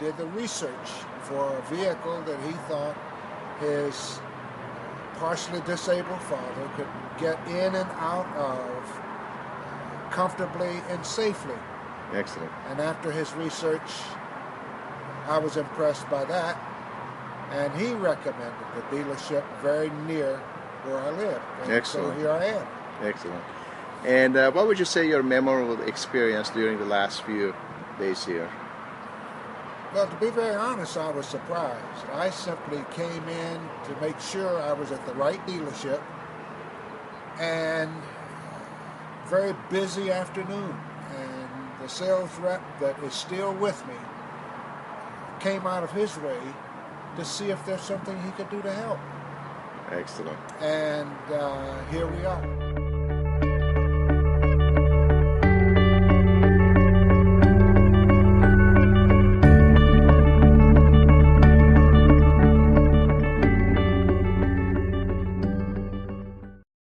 did the research for a vehicle that he thought his partially disabled father could get in and out of comfortably and safely. Excellent. And after his research, I was impressed by that, and he recommended the dealership very near where I live. And Excellent. so here I am. Excellent. And what would you say your memorable experience during the last few days here? Well, to be very honest, I was surprised. I simply came in to make sure I was at the right dealership, and very busy afternoon. And the sales rep that is still with me came out of his way to see if there's something he could do to help. Excellent. And here we are.